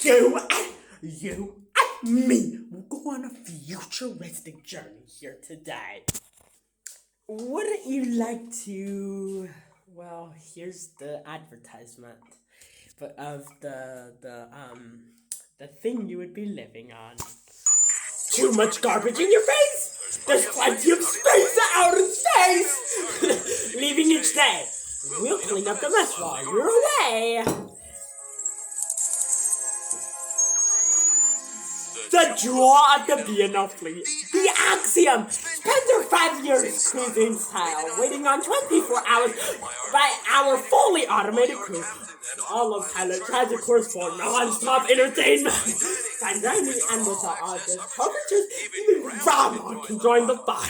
You and me will go on a futuristic journey here today. Wouldn't you like to? Well, here's the advertisement, but of the thing you would be living on. Too much garbage in your face? There's plenty of space out in space! Leaving each day. We'll clean up the mess while you're away. The draw of the BNL fleet. The Axiom. Spend your 5 years cruising style, waiting on 24 hours by our fully automated crew. All of pilot tries a course for non-stop entertainment. By dining and with our artists, temperatures, even Rama can join the fun.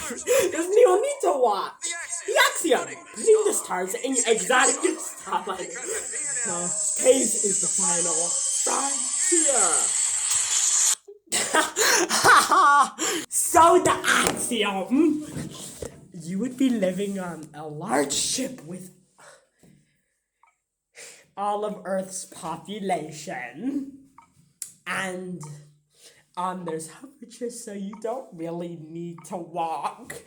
There's no need to watch. The Axiom. Putting the stars in exotic starlight. Space is the final frontier. So the Axiom, you would be living on a large ship with all of Earth's population, and there's temperatures, so you don't really need to walk.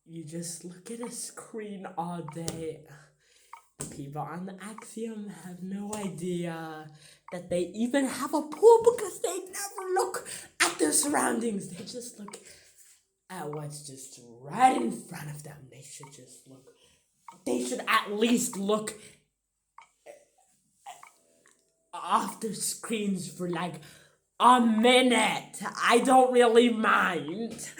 You just look at a screen all day. People on the Axiom have no idea that they even have a pool because they never look at their surroundings. They just look at what's just right in front of them. They should at least look off their screens for like a minute. I don't really mind.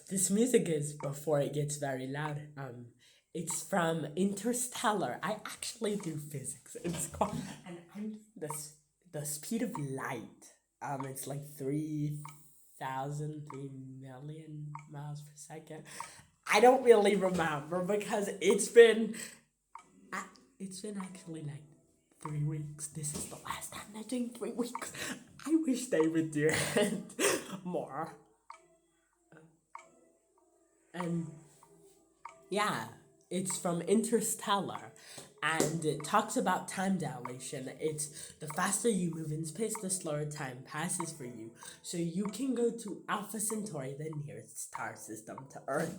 This music is, before it gets very loud, it's from Interstellar. I actually do physics in school, and I'm the speed of light. It's like 3 million miles per second. I don't really remember because it's been actually like 3 weeks. This is the last time they're doing 3 weeks. I wish they would do it more. And yeah. It's from Interstellar, and it talks about time dilation. It's the faster you move in space, the slower time passes for you. So you can go to Alpha Centauri, the nearest star system to Earth.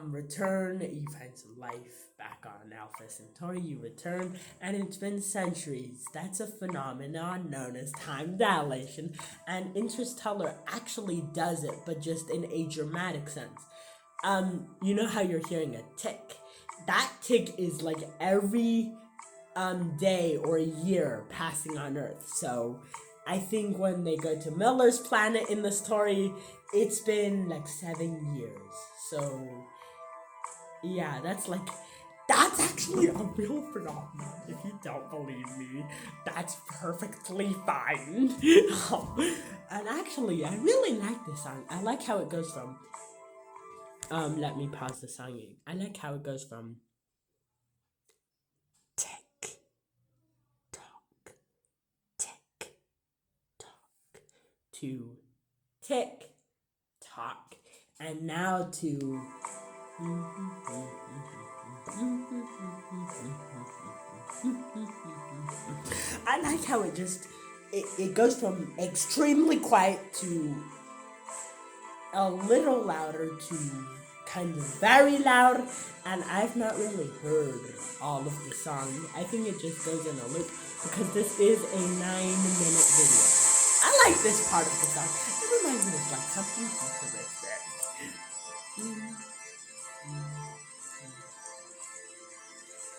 Return, you find some life back on Alpha Centauri, you return, and it's been centuries. That's a phenomenon known as time dilation, and Interstellar actually does it, but just in a dramatic sense. You know how you're hearing a tick? That tick is like every day or year passing on Earth. So I think when they go to Miller's planet in the story, it's been like 7 years. So yeah, that's actually a real phenomenon. If you don't believe me, that's perfectly fine. And actually, I really like this song. I like how it goes from let me pause the song again. I like how it goes from tick tock to tick tock, and now to I like how it goes from extremely quiet to a little louder to kind of very loud, and I've not really heard all of the song. I think it just goes in a loop because this is a 9-minute video. I like this part of the song. It reminds me of like something futuristic.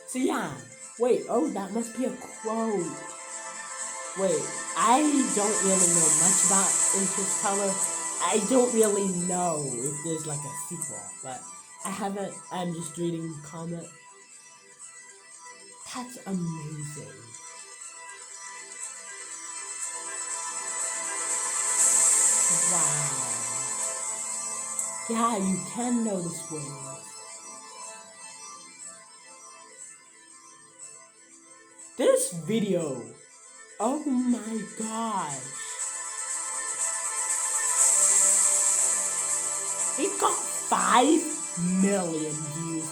So yeah, wait, that must be a quote. Wait, I don't really know much about Interstellar. I don't really know if there's like a sequel, but I'm just reading the comment. That's amazing. Wow. Yeah, you can notice wings. This video, oh my gosh. It got 5 million views.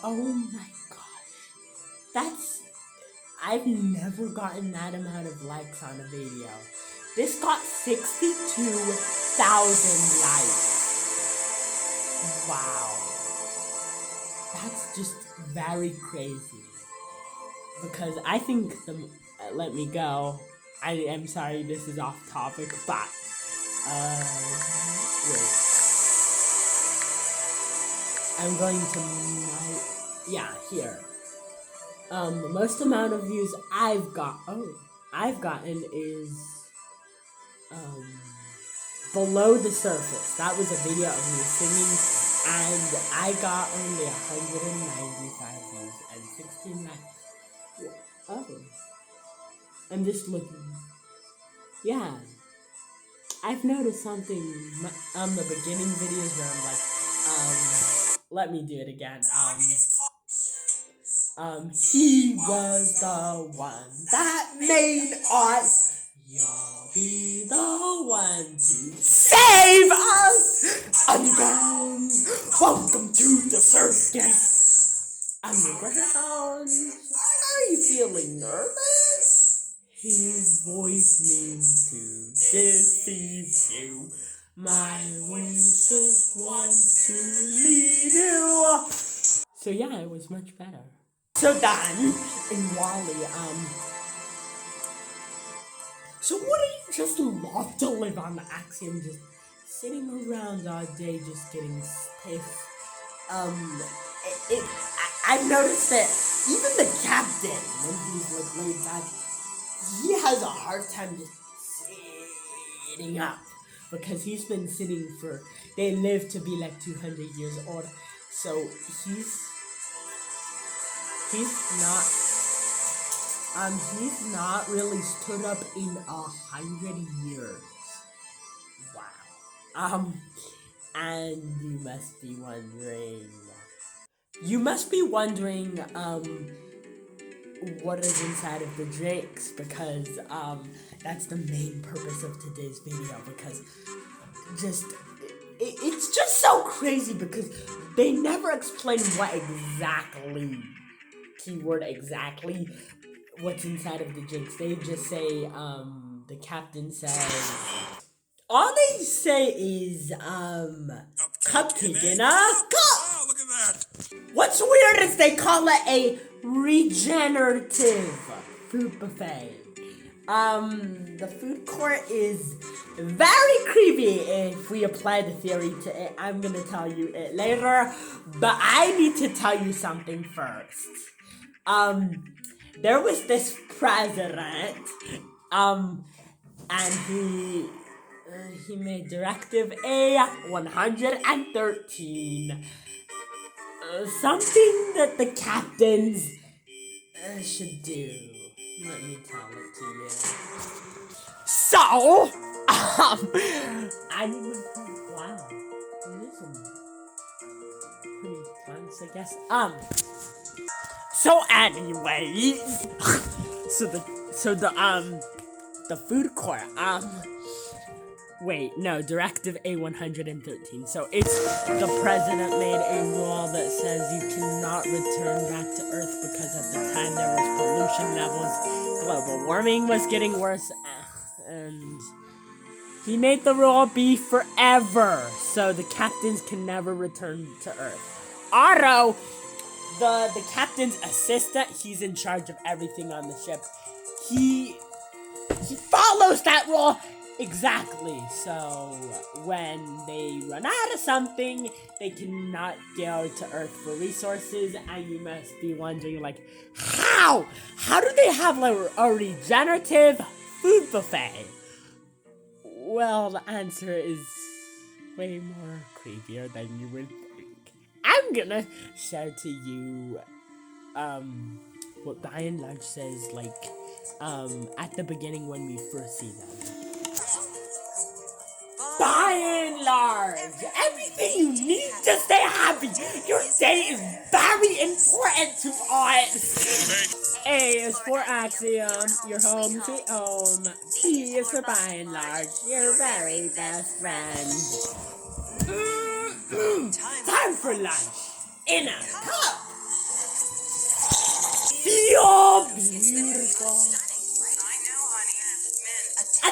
Oh my gosh. I've never gotten that amount of likes on a video. This got 62,000 likes. Wow. That's just very crazy. Because I think let me go. I am sorry this is off topic, but wait. I'm going to here. Most amount of views I've gotten is Below the Surface. That was a video of me singing, and I got only 195 views and 16 likes. Oh. I'm just looking. Yeah. I've noticed something on the beginning videos where I'm like, let me do it again. He was the one that made us. You'll be the one to save us. Underground, welcome to the circus. Underground, are you feeling nervous? His voice means to deceive you. My voice just wants to lead you. So yeah, it was much better. So Dan and Wally, so wouldn't you just love to live on the Axiom, just sitting around all day, just getting stiff? I've noticed that even the captain, when he's like laid back, he has a hard time just sitting up because he's been sitting they live to be like 200 years old, so he's not really stood up in 100 years. Wow. And you must be wondering, what is inside of the drinks, because, that's the main purpose of today's video, because it's just so crazy because they never explain exactly what's inside of the drinks. They just say, the captain says, all they say is, cupcake in a cup. Oh, look at that. What's weird is they call it a regenerative food buffet. The food court is very creepy if we apply the theory to it. I'm gonna tell you it later, but I need to tell you something first. There was this president, and he made directive A113. Something that the captains should do. Let me tell it to you. So, wow, listen, pretty nice, I guess. So anyways, the food court, wait, no, Directive A113. So it's the president made a law that says you cannot return back to Earth because at the time there was pollution levels, global warming was getting worse, and he made the rule be forever, so the captains can never return to Earth. Otto, the captain's assistant, he's in charge of everything on the ship. He follows that rule exactly, so when they run out of something, they cannot go to Earth for resources, and you must be wondering, like, how do they have like a regenerative food buffet? Well, the answer is way more creepier than you would think. I'm gonna share to you what by and large says, like, at the beginning when we first see them. By and large, everything you need to stay happy. Your day is very important to us. A is for Axiom, your home sweet home. B is for by and large, your very best friend. Time for lunch in a cup. Feel beautiful.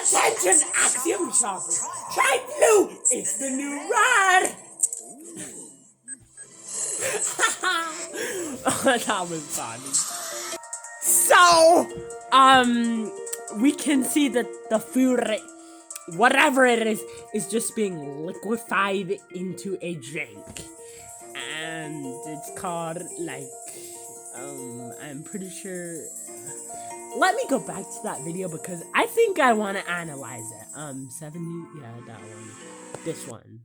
Attention, Axiom shoppers! Try blue! It's the new red! That was funny. So, we can see that the food, whatever it is just being liquefied into a drink. And it's called, like, I'm pretty sure. Let me go back to that video because I think I want to analyze it. 70, yeah, that one. This one.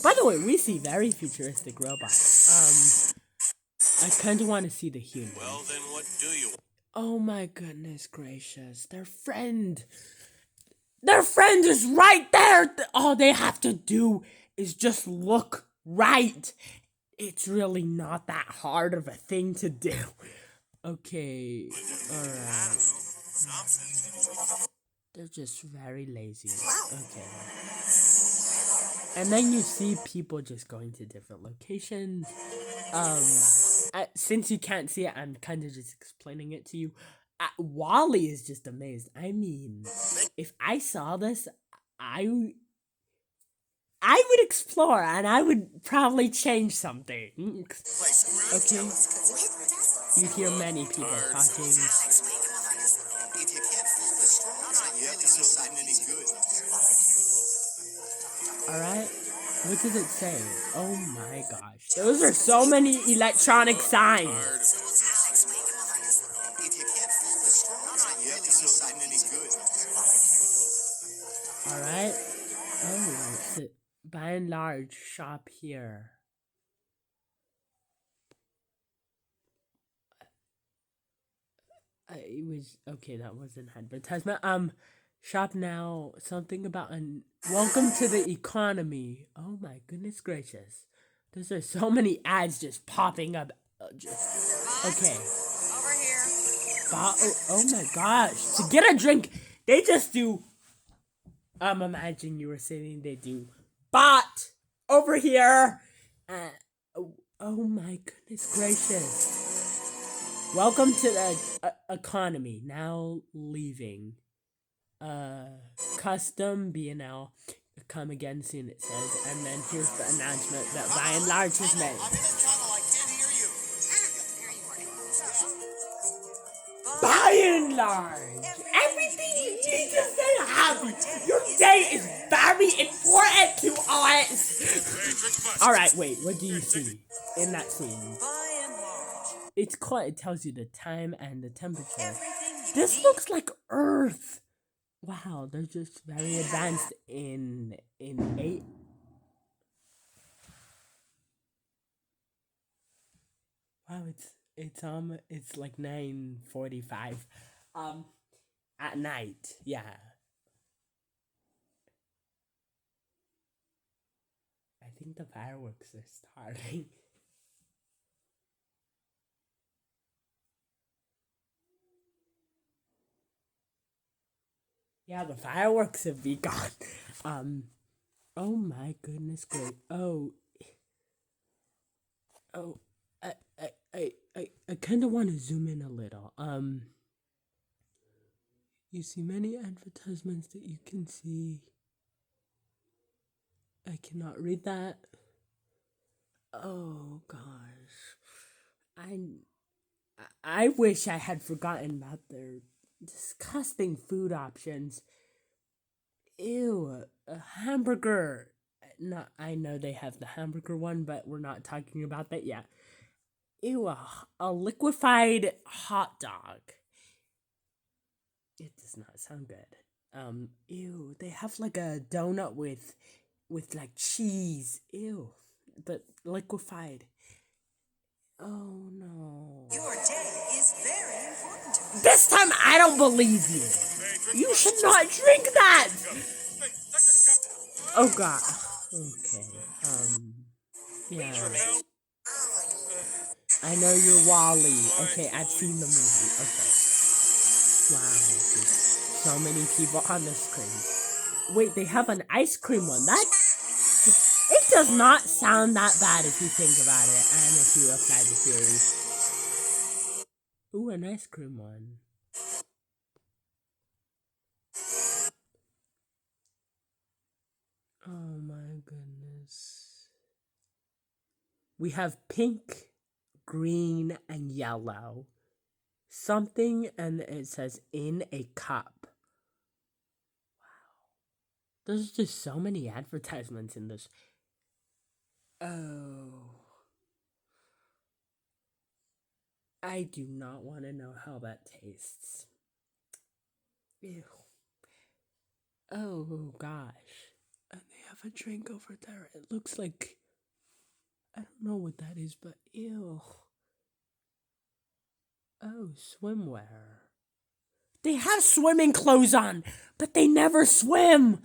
By the way, we see very futuristic robots. I kind of want to see the humans. Well, then what do you? Oh my goodness gracious. Their friend is right there. All they have to do is just look right. It's really not that hard of a thing to do. Okay, alright. They're just very lazy. Okay. And then you see people just going to different locations. Since you can't see it, I'm kind of just explaining it to you. Wally is just amazed. I mean, if I saw this, I would explore and I would probably change something. Okay? You hear many people talking. Alright? What does it say? Oh my gosh. Those are so many electronic signs. Alright? Oh, it's a, by and large, shop here. It was, okay, that was an advertisement. Shop now, something about welcome to the economy. Oh my goodness gracious. Those are so many ads just popping up. Okay. Over here. Oh my gosh. To get a drink, they just do, imagine you were sitting, they do, bot, over here. Oh my goodness gracious. Welcome to the economy. Now leaving. Custom BNL. Come again soon, it says. And then here's the announcement that by and large is made. By and large, everything you need to stay happy. Your day is very important to us. Alright, wait, what do you see in that scene? It's quite, it tells you the time and the temperature. This looks like Earth. Wow, they're just very advanced in 8. Wow, it's like 9:45 at night. Yeah. I think the fireworks are starting. Yeah, the fireworks have begun. Oh my goodness, great. I kind of want to zoom in a little. You see many advertisements that you can see. I cannot read that. Oh gosh. I wish I had forgotten about their disgusting food options. Ew, a hamburger. Not, I know they have the hamburger one, but we're not talking about that yet. Ew, a liquefied hot dog. It does not sound good. Ew, they have like a donut with like cheese. Ew, but liquefied. Oh no. Your day is very important to me. This time I don't believe you. You should not drink that. Oh god. Okay. Yeah. I know you're Wally. Okay, I've seen the movie. Okay. Wow. There's so many people on the screen. Wait, they have an ice cream one. It does not sound that bad if you think about it and if you apply the theory. Ooh, an ice cream one. Oh my goodness. We have pink, green, and yellow. Something, and it says in a cup. There's just so many advertisements in this. Oh. I do not want to know how that tastes. Ew. Oh gosh. And they have a drink over there. It looks like, I don't know what that is, but ew. Oh, swimwear. They have swimming clothes on, but they never swim.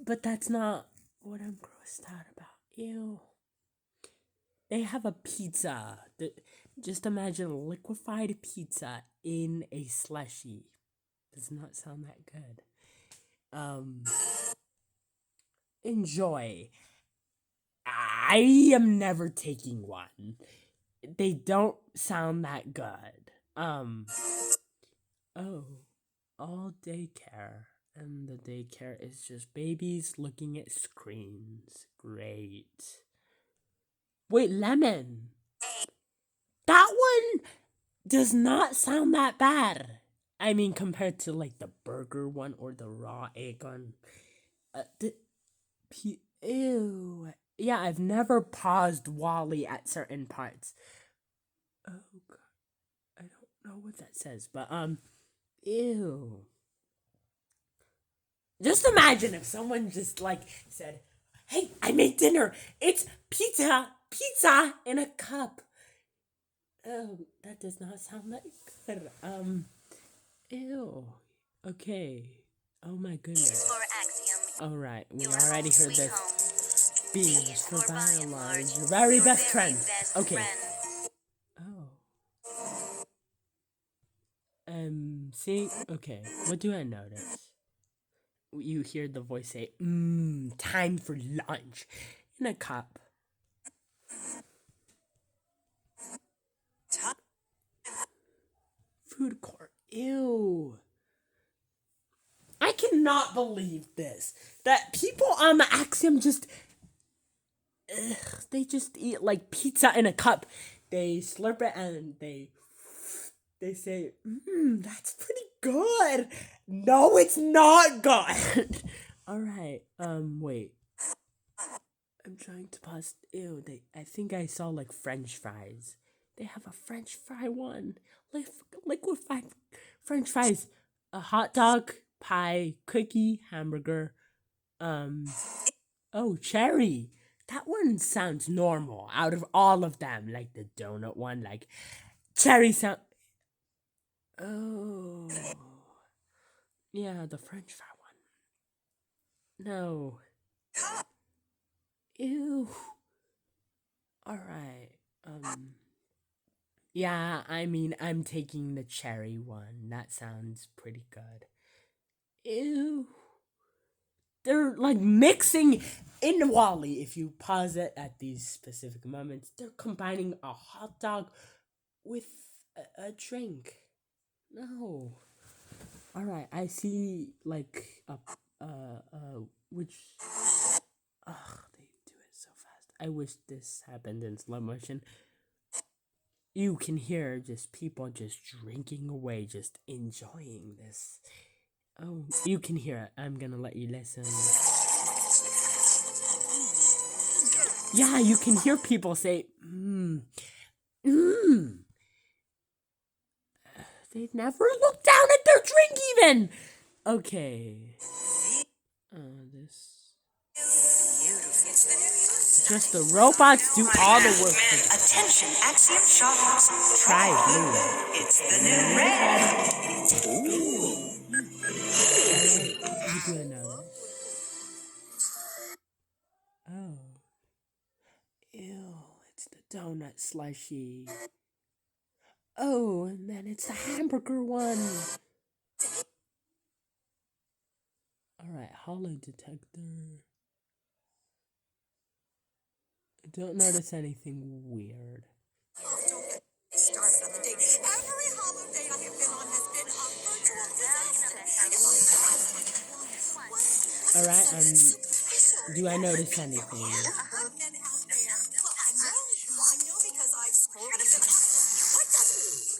But that's not what I'm grossed out about. Ew. They have a pizza. Just imagine liquefied pizza in a slushie. Does not sound that good. Enjoy. I am never taking one. They don't sound that good. Oh, all daycare. And the daycare is just babies looking at screens. Great. Wait, lemon. That one does not sound that bad. I mean, compared to like the burger one or the raw egg one. Ew. Yeah, I've never paused Wally at certain parts. Oh god, I don't know what that says, but ew. Just imagine if someone just like said, "Hey, I made dinner. It's pizza in a cup." Oh, that does not sound like good. Ew. Okay. Oh my goodness. All right, we already heard this. B is for by and large, your very best friend. Okay. Oh. See, okay. What do I notice? You hear the voice say, time for lunch in a cup. Food court. Ew. I cannot believe this. That people on the Axiom just, they just eat like pizza in a cup. They slurp it and they say, that's pretty good. No, it's not good. All right. Wait. I'm trying to pause. Ew, I think I saw like French fries. They have a French fry one. Liquefied French fries. A hot dog, pie, cookie, hamburger. Oh, cherry. That one sounds normal out of all of them. Like the donut one, like cherry sound. Oh. Yeah, the French fry one. No. Ew. Alright. Yeah, I mean, I'm taking the cherry one. That sounds pretty good. Ew. They're like mixing in Wally. If you pause it at these specific moments, they're combining a hot dog with a drink. No. All right, I see like which they do it so fast. I wish this happened in slow motion. You can hear just people just drinking away, just enjoying this. Oh, you can hear it. I'm gonna let you listen. Yeah, you can hear people say, They never look down at their drink even. Okay. This. Just the robots do all the work. Attention, Axiom shoppers. Try blue. It's the new red. What do I notice? Oh. Ew, it's the donut slushy. Oh, and then it's the hamburger one. Alright, hollow detector. I don't notice anything weird. Started on the day. Every holiday I have been on has been a virtual disaster. Alright, Do I notice anything? Men out there. Well, I know. I know because I've spoken to them. What the?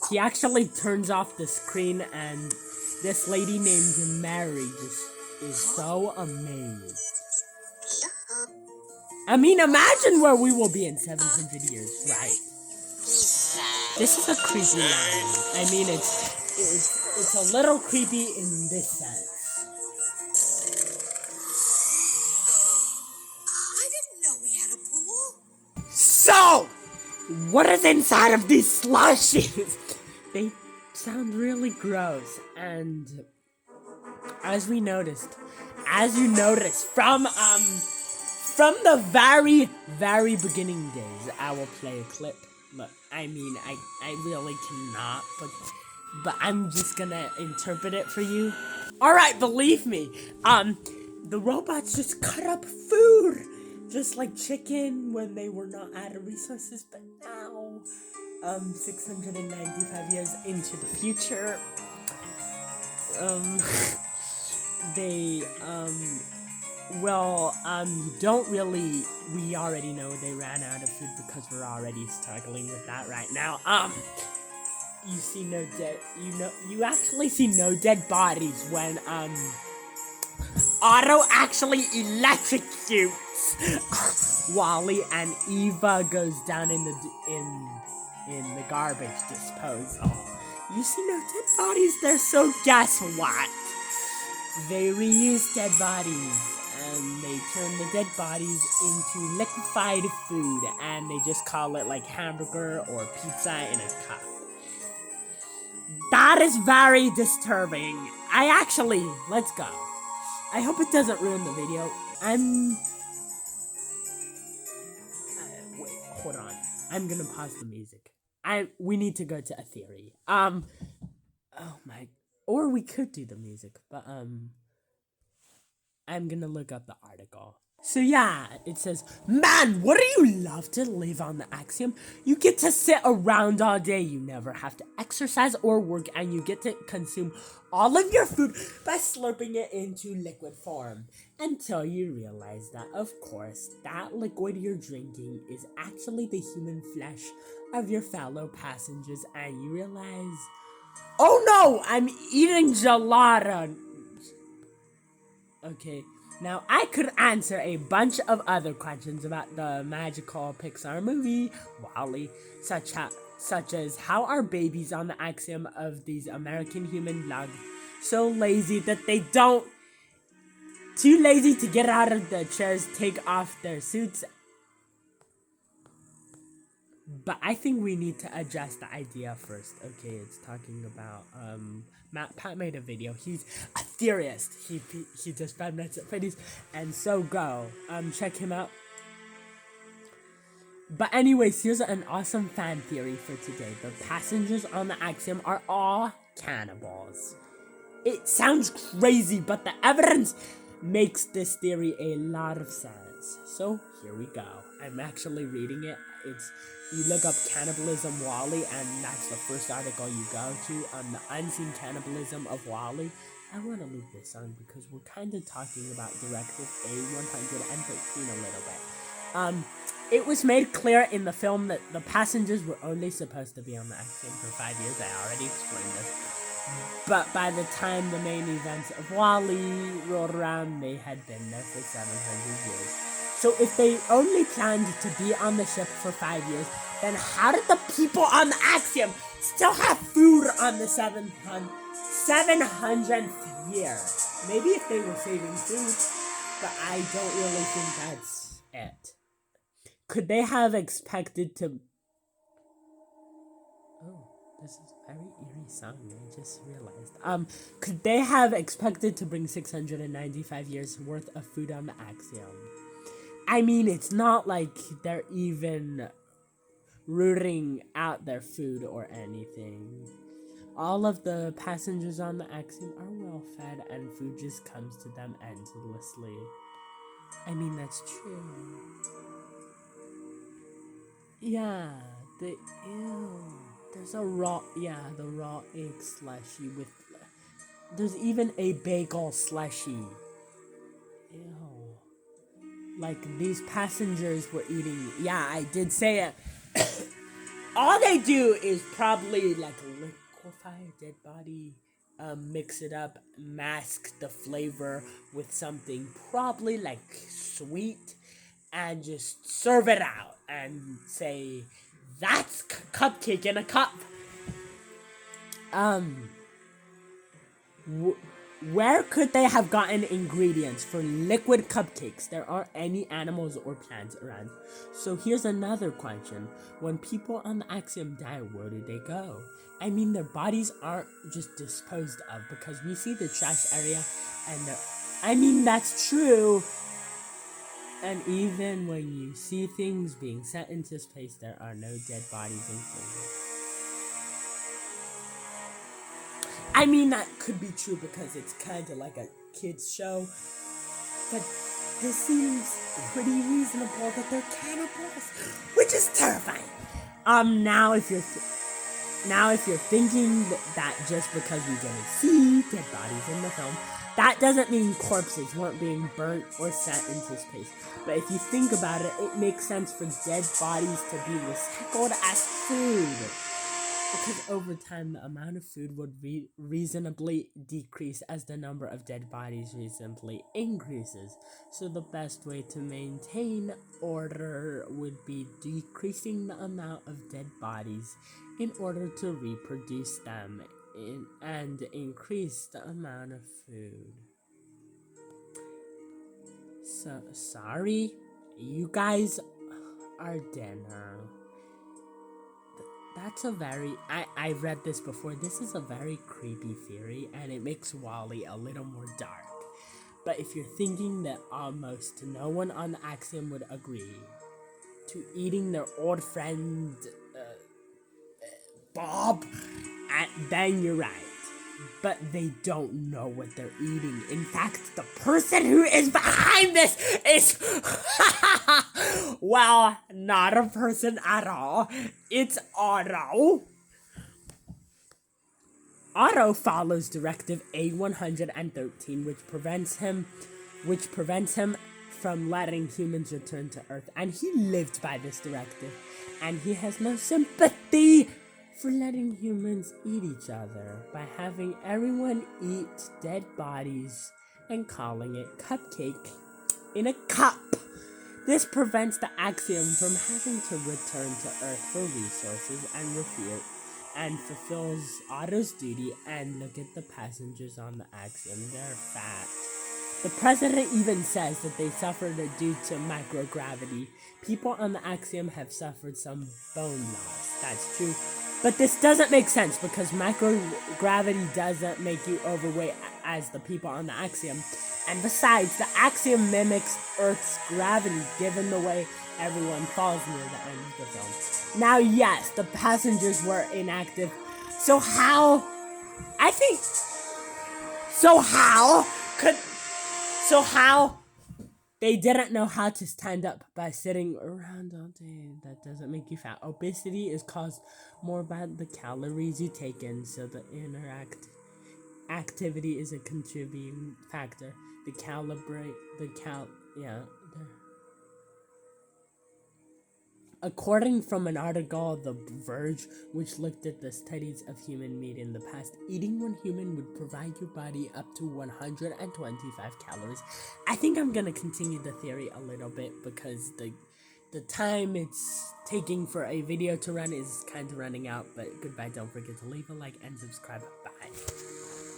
He actually turns off the screen, and this lady named Mary just is so amazed. I mean, imagine where we will be in 700 years, right? This is a creepy line. I mean, it's a little creepy in this sense. I didn't know we had a pool. So, what is inside of these slushes? They sound really gross, and as you noticed from the very, very beginning days, I will play a clip. But I mean, I really cannot, but I'm just gonna interpret it for you. Alright, believe me. The robots just cut up food. Just like chicken when they were not out of resources, but now, 695 years into the future, they, don't really, we already know they ran out of food because we're already struggling with that right now. You see no dead, you actually see no dead bodies when, Otto actually electrocutes Wally, and Eva goes down in the garbage disposal. You see no dead bodies there, so guess what? They reuse dead bodies, and they turn the dead bodies into liquefied food, and they just call it like hamburger or pizza in a cup. That is very disturbing. Let's go. I hope it doesn't ruin the video. Wait, hold on. I'm gonna pause the music. We need to go to a theory. Or we could do the music, but, I'm gonna look up the article. So yeah, it says, man, wouldn't you love to live on the Axiom? You get to sit around all day, you never have to exercise or work, and you get to consume all of your food by slurping it into liquid form. Until you realize that, of course, that liquid you're drinking is actually the human flesh of your fellow passengers, and you realize, oh no, I'm eating gelato. Okay, now I could answer a bunch of other questions about the magical Pixar movie, WALL-E, such as how are babies on the Axiom of these American human blood so lazy that they don't, too lazy to get out of the chairs, take off their suits. But I think we need to address the idea first. Okay, it's talking about, Pat made a video. He's a theorist. He does 5 Nights at Freddy's, and so go. Check him out. But anyways, here's an awesome fan theory for today. The passengers on the Axiom are all cannibals. It sounds crazy, but the evidence makes this theory a lot of sense. So here we go. I'm actually reading it. You look up cannibalism WALL-E, and that's the first article you go to on the unseen cannibalism of WALL-E. I want to leave this on because we're kind of talking about directive A113 a little bit. It was made clear in the film that the passengers were only supposed to be on the Axiom for 5 years. I already explained this. But by the time the main events of WALL-E rolled around, they had been there for 700 years. So if they only planned to be on the ship for 5 years, then how did the people on the Axiom still have food on the 700th year? Maybe if they were saving food, but I don't really think that's it. Could they have expected to... Oh, this is a very eerie song, I just realized. Could they have expected to bring 695 years worth of food on the Axiom? I mean, it's not like they're even rooting out their food or anything. All of the passengers on the Axiom are well fed, and food just comes to them endlessly. I mean, that's true. Yeah, there's the raw egg slushy with, there's even a bagel slushy. Ew. like these passengers were eating. Yeah, I did say it. All they do is probably like liquefy a dead body, mix it up, mask the flavor with something probably like sweet, and just serve it out and say, "That's cupcake in a cup." Um, w- where could they have gotten ingredients for liquid cupcakes? There aren't any animals or plants around. So here's another question. When people on the Axiom die, where do they go? I mean, their bodies aren't just disposed of because we see the trash area and I mean, that's true. And even when you see things being sent into space, there are no dead bodies included. I mean, that could be true because it's kind of like a kid's show, but this seems pretty reasonable that they're cannibals, which is terrifying. Now if you're thinking that just because we didn't see dead bodies in the film, that doesn't mean corpses weren't being burnt or sent into space. But if you think about it, it makes sense for dead bodies to be recycled as food. Because over time, the amount of food would reasonably decrease as the number of dead bodies reasonably increases. So the best way to maintain order would be decreasing the amount of dead bodies in order to reproduce them and increase the amount of food. So, sorry, you guys are dinner. That's a very I read this before. This is a very creepy theory and it makes Wally a little more dark. But if you're thinking that almost no one on the Axiom would agree to eating their old friend Bob, then you're right. But they don't know what they're eating. In fact, the person who is behind this is, well, not a person at all. It's Otto. Otto follows directive A113, which prevents him from letting humans return to Earth, and he lived by this directive, and he has no sympathy for letting humans eat each other by having everyone eat dead bodies and calling it cupcake in a cup. This prevents the Axiom from having to return to Earth for resources and fulfills Otto's duty. And look at the passengers on the Axiom, they're fat. The president even says that they suffered due to microgravity. People on the Axiom have suffered some bone loss, that's true. But this doesn't make sense because microgravity doesn't make you overweight as the people on the Axiom. And besides, the Axiom mimics Earth's gravity given the way everyone falls near the end of the film. Now, yes, the passengers were inactive. So how they didn't know how to stand up by sitting around all day. That doesn't make you fat. Obesity is caused more by the calories you take in, so the activity is a contributing factor. According from an article, The Verge, which looked at the studies of human meat in the past, eating one human would provide your body up to 125 calories. I think I'm gonna continue the theory a little bit because the time it's taking for a video to run is kind of running out. But goodbye, don't forget to leave a like and subscribe. Bye.